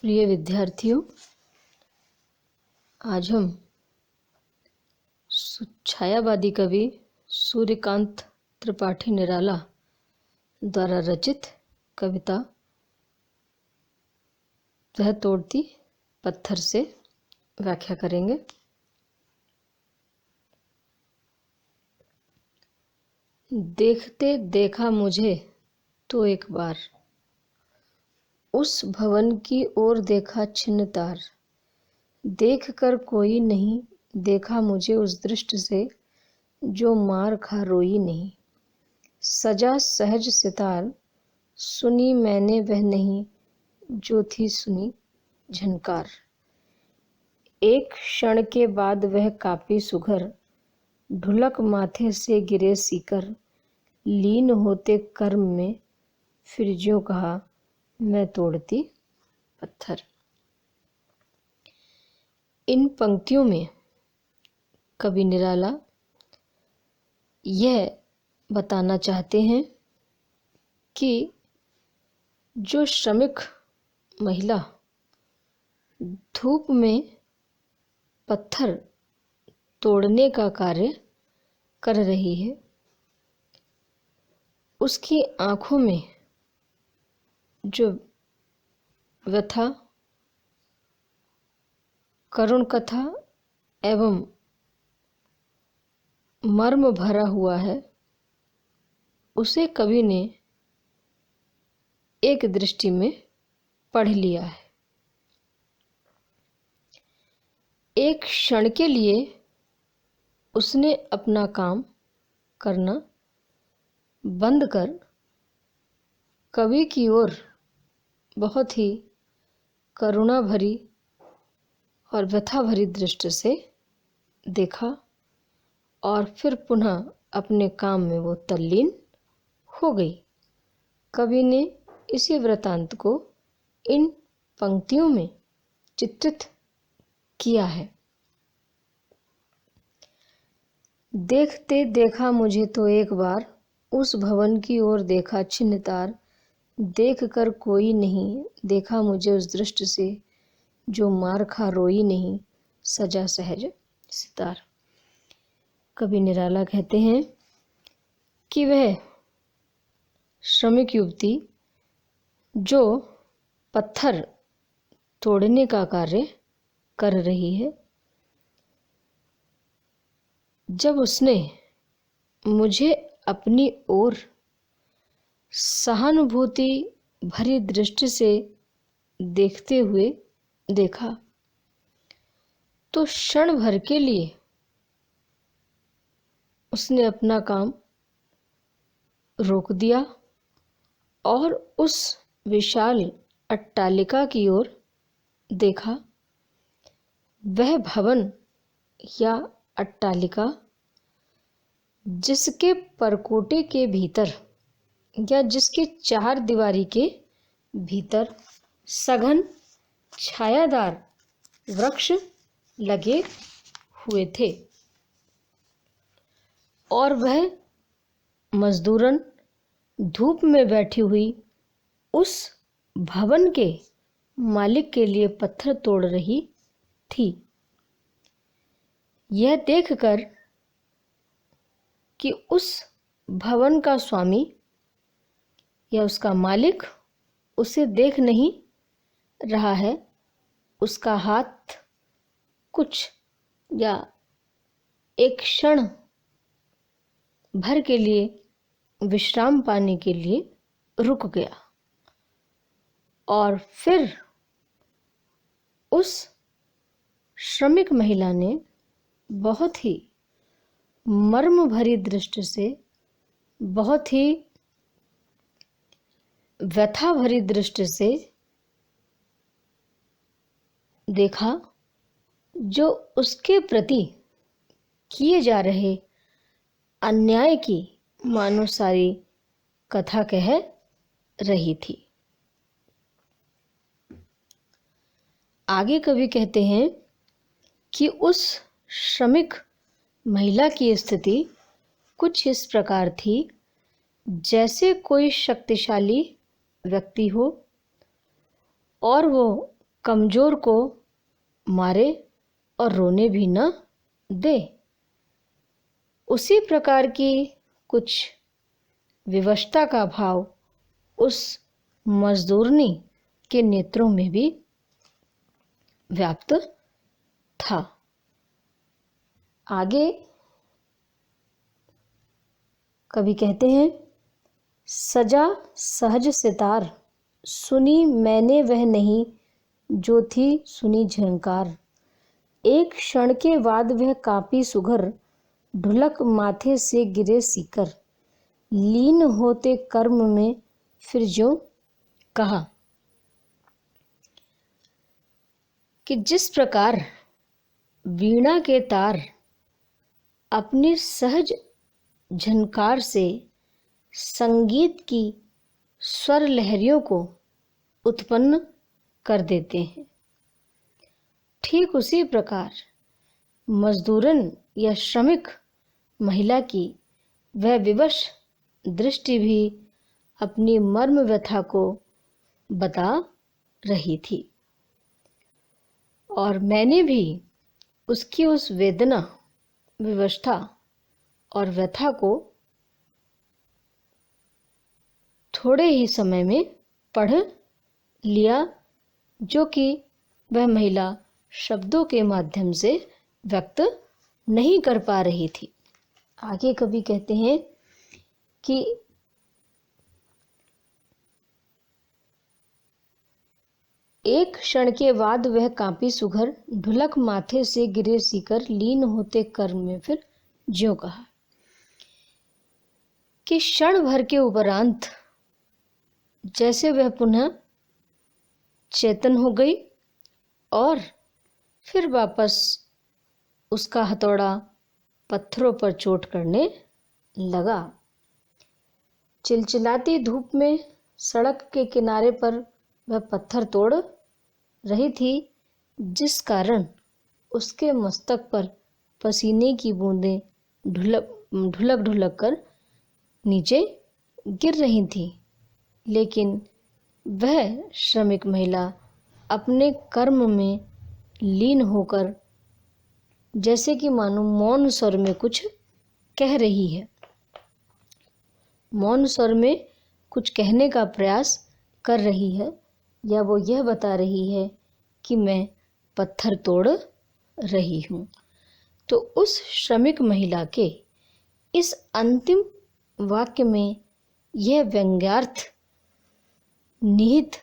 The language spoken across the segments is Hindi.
प्रिय विद्यार्थियों, आज हम छायावादी कवि सूर्यकांत त्रिपाठी निराला द्वारा रचित कविता वह तोड़ती पत्थर से व्याख्या करेंगे। देखते देखा मुझे तो एक बार, उस भवन की ओर देखा छिन्न तार। देख कर कोई नहीं, देखा मुझे उस दृष्टि से जो मार खा रोई नहीं। सजा सहज सितार, सुनी मैंने वह नहीं जो थी सुनी झनकार। एक क्षण के बाद वह कापी सुघर, ढुलक माथे से गिरे सीकर। लीन होते कर्म में फिर ज्यों कहा, मैं तोड़ती पत्थर। इन पंक्तियों में कवि निराला यह बताना चाहते हैं कि जो श्रमिक महिला धूप में पत्थर तोड़ने का कार्य कर रही है, उसकी आंखों में जो व्यथा, करुण कथा एवं मर्म भरा हुआ है, उसे कवि ने एक दृष्टि में पढ़ लिया है। एक क्षण के लिए उसने अपना काम करना बंद कर कवि की ओर बहुत ही करुणा भरी और व्यथा भरी दृष्टि से देखा और फिर पुनः अपने काम में वो तल्लीन हो गई। कवि ने इसी वृतांत को इन पंक्तियों में चित्रित किया है। देखते देखा मुझे तो एक बार, उस भवन की ओर देखा छिन्न तार। देख कर कोई नहीं, देखा मुझे उस दृष्टि से जो मार खा रोई नहीं। सजा सहज सितार। कवि निराला कहते हैं कि वह श्रमिक युवती जो पत्थर तोड़ने का कार्य कर रही है, जब उसने मुझे अपनी ओर सहानुभूति भरी दृष्टि से देखते हुए देखा, तो क्षण भर के लिए उसने अपना काम रोक दिया और उस विशाल अट्टालिका की ओर देखा। वह भवन या अट्टालिका जिसके परकोटे के भीतर या जिसके चार दीवारी के भीतर सघन छायादार वृक्ष लगे हुए थे और वह मजदूरन धूप में बैठी हुई उस भवन के मालिक के लिए पत्थर तोड़ रही थी। यह देखकर कि उस भवन का स्वामी या उसका मालिक उसे देख नहीं रहा है, उसका हाथ कुछ या एक क्षण भर के लिए विश्राम पाने के लिए रुक गया और फिर उस श्रमिक महिला ने बहुत ही मर्म भरी दृष्टि से, बहुत ही व्यथा भरी दृष्टि से देखा जो उसके प्रति किए जा रहे अन्याय की मानो सारी कथा कह रही थी। आगे कवि कहते हैं कि उस श्रमिक महिला की स्थिति कुछ इस प्रकार थी जैसे कोई शक्तिशाली व्यक्ति हो और वो कमजोर को मारे और रोने भी न दे। उसी प्रकार की कुछ विवशता का भाव उस मजदूरनी के नेत्रों में भी व्याप्त था। आगे कवि कहते हैं, सजा सहज सितार, सुनी मैंने वह नहीं जो थी सुनी झंकार। एक क्षण के बाद वह कांपी सुघर, ढुलक माथे से गिरे सीकर। लीन होते कर्म में फिर ज्यों कहा। कि जिस प्रकार वीणा के तार अपनी सहज झनकार से संगीत की स्वर लहरियों को उत्पन्न कर देते हैं, ठीक उसी प्रकार मजदूरन या श्रमिक महिला की वह विवश दृष्टि भी अपनी मर्म व्यथा को बता रही थी। और मैंने भी उसकी उस वेदना, विवशता और व्यथा को थोड़े ही समय में पढ़ लिया, जो कि वह महिला शब्दों के माध्यम से व्यक्त नहीं कर पा रही थी। आगे कवि कहते हैं कि एक क्षण के बाद वह कांपी सुघर, ढुलक माथे से गिरे सीकर। लीन होते कर्म में फिर ज्यों कहा। कि क्षण भर के उपरांत जैसे वह पुनः चेतन हो गई और फिर वापस उसका हथौड़ा पत्थरों पर चोट करने लगा। चिलचिलाती धूप में सड़क के किनारे पर वह पत्थर तोड़ रही थी, जिस कारण उसके मस्तक पर पसीने की बूंदें ढुलक ढुलक कर नीचे गिर रही थी। लेकिन वह श्रमिक महिला अपने कर्म में लीन होकर जैसे कि मानो मौन स्वर में कुछ कह रही है, मौन स्वर में कुछ कहने का प्रयास कर रही है, या वो यह बता रही है कि मैं पत्थर तोड़ रही हूँ। तो उस श्रमिक महिला के इस अंतिम वाक्य में यह व्यंग्यार्थ निहित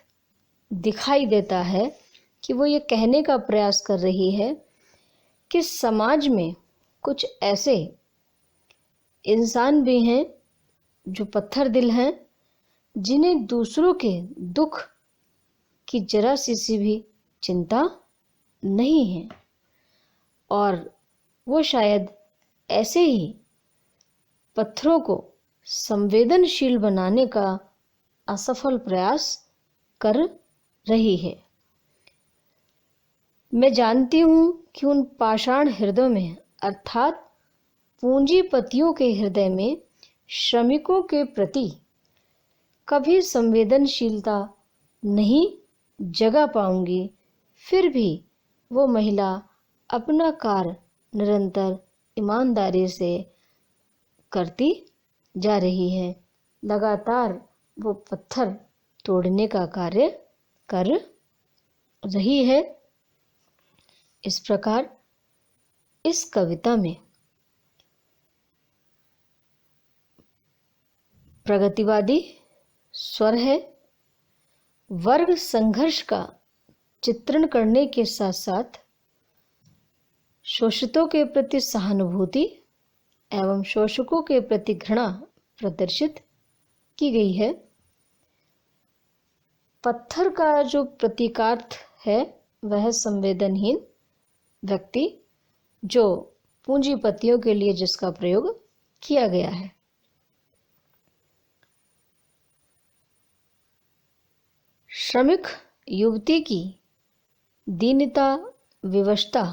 दिखाई देता है कि वो ये कहने का प्रयास कर रही है कि समाज में कुछ ऐसे इंसान भी हैं जो पत्थर दिल हैं, जिन्हें दूसरों के दुख की जरा सी भी चिंता नहीं है, और वो शायद ऐसे ही पत्थरों को संवेदनशील बनाने का असफल प्रयास कर रही है। मैं जानती हूँ कि उन पाषाण हृदयों में, अर्थात पूंजीपतियों के हृदय में श्रमिकों के प्रति कभी संवेदनशीलता नहीं जगा पाऊंगी, फिर भी वो महिला अपना कार्य निरंतर ईमानदारी से करती जा रही है। लगातार वो पत्थर तोड़ने का कार्य कर रही है। इस प्रकार इस कविता में प्रगतिवादी स्वर है, वर्ग संघर्ष का चित्रण करने के साथ साथ शोषितों के प्रति सहानुभूति एवं शोषकों के प्रति घृणा प्रदर्शित की गई है। पत्थर का जो प्रतीकार्थ है वह संवेदनहीन व्यक्ति, जो पूंजीपतियों के लिए जिसका प्रयोग किया गया है। श्रमिक युवती की दीनता, विवशता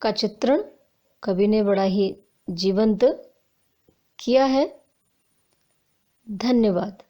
का चित्रण कवि ने बड़ा ही जीवंत किया है। धन्यवाद।